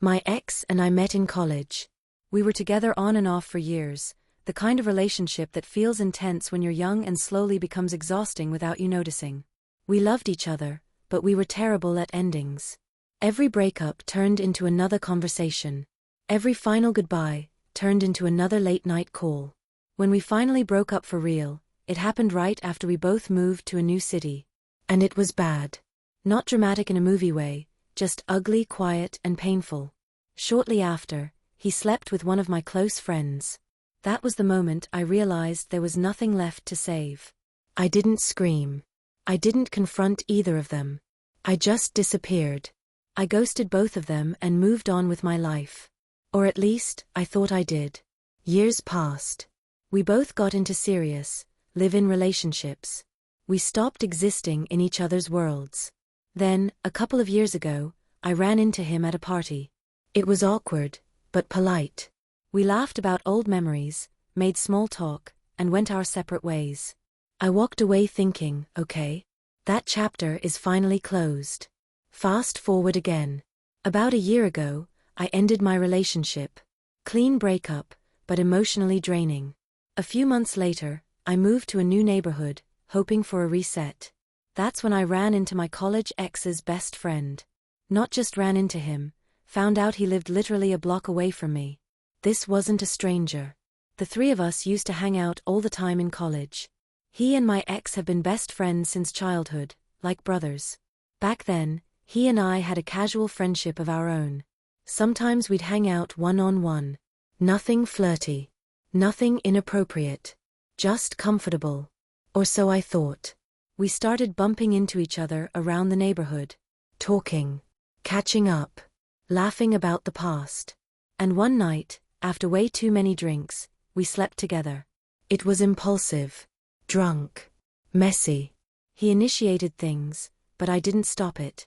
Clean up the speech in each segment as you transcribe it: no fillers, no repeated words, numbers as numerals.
My ex and I met in college. We were together on and off for years, the kind of relationship that feels intense when you're young and slowly becomes exhausting without you noticing. We loved each other, but we were terrible at endings. Every breakup turned into another conversation. Every final goodbye turned into another late-night call. When we finally broke up for real, it happened right after we both moved to a new city. And it was bad. Not dramatic in a movie way, just ugly, quiet, and painful. Shortly after, he slept with one of my close friends. That was the moment I realized there was nothing left to save. I didn't scream. I didn't confront either of them. I just disappeared. I ghosted both of them and moved on with my life. Or at least, I thought I did. Years passed. We both got into serious, live-in relationships. We stopped existing in each other's worlds. Then, a couple of years ago, I ran into him at a party. It was awkward, but polite. We laughed about old memories, made small talk, and went our separate ways. I walked away thinking, okay, that chapter is finally closed. Fast forward again. About a year ago, I ended my relationship. Clean breakup, but emotionally draining. A few months later, I moved to a new neighborhood, hoping for a reset. That's when I ran into my college ex's best friend. Not just ran into him, found out he lived literally a block away from me. This wasn't a stranger. The three of us used to hang out all the time in college. He and my ex have been best friends since childhood, like brothers. Back then, he and I had a casual friendship of our own. Sometimes we'd hang out one-on-one. Nothing flirty. Nothing inappropriate. Just comfortable. Or so I thought. We started bumping into each other around the neighborhood. Talking. Catching up. Laughing about the past. And one night, after way too many drinks, we slept together. It was impulsive. Drunk. Messy. He initiated things, but I didn't stop it.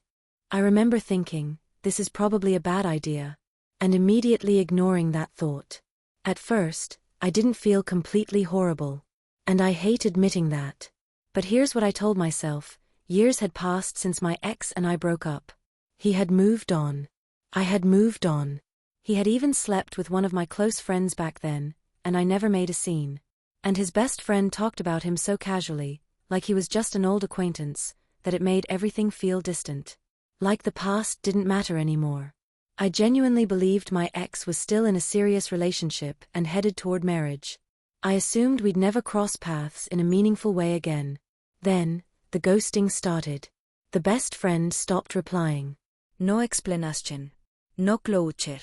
I remember thinking, this is probably a bad idea, and immediately ignoring that thought. At first, I didn't feel completely horrible. And I hate admitting that. But here's what I told myself: years had passed since my ex and I broke up. He had moved on. I had moved on. He had even slept with one of my close friends back then, and I never made a scene. And his best friend talked about him so casually, like he was just an old acquaintance, that it made everything feel distant. Like the past didn't matter anymore. I genuinely believed my ex was still in a serious relationship and headed toward marriage. I assumed we'd never cross paths in a meaningful way again. Then, the ghosting started. The best friend stopped replying. No explanation. No closure.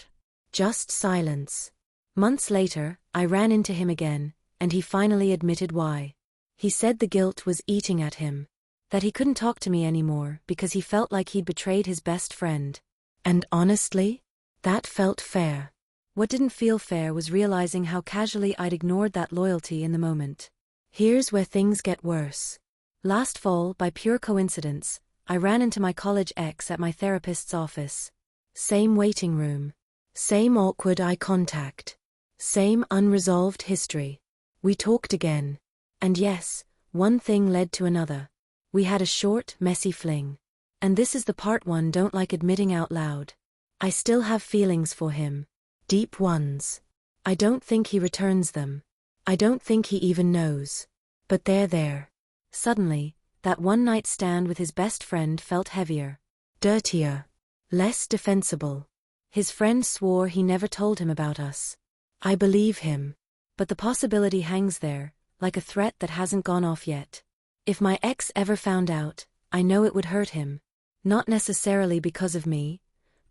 Just silence. Months later, I ran into him again, and he finally admitted why. He said the guilt was eating at him. That he couldn't talk to me anymore because he felt like he'd betrayed his best friend. And honestly, that felt fair. What didn't feel fair was realizing how casually I'd ignored that loyalty in the moment. Here's where things get worse. Last fall, by pure coincidence, I ran into my college ex at my therapist's office. Same waiting room. Same awkward eye contact. Same unresolved history. We talked again. And yes, one thing led to another. We had a short, messy fling. And this is the part one don't like admitting out loud. I still have feelings for him. Deep ones. I don't think he returns them. I don't think he even knows. But they're there. Suddenly, that one-night stand with his best friend felt heavier. Dirtier. Less defensible. His friend swore he never told him about us. I believe him. But the possibility hangs there, like a threat that hasn't gone off yet. If my ex ever found out, I know it would hurt him. Not necessarily because of me,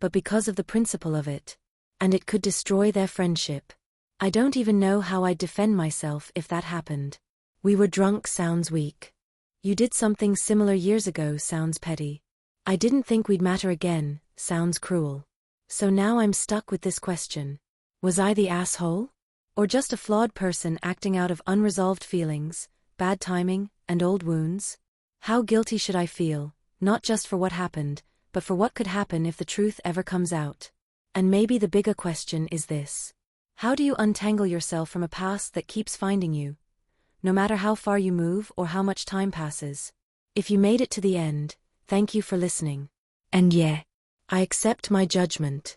but because of the principle of it. And it could destroy their friendship. I don't even know how I'd defend myself if that happened. We were drunk sounds weak. You did something similar years ago sounds petty. I didn't think we'd matter again sounds cruel. So now I'm stuck with this question. Was I the asshole? Or just a flawed person acting out of unresolved feelings, bad timing, and old wounds? How guilty should I feel, not just for what happened, but for what could happen if the truth ever comes out? And maybe the bigger question is this. How do you untangle yourself from a past that keeps finding you, no matter how far you move or how much time passes? If you made it to the end, thank you for listening. And yeah, I accept my judgment.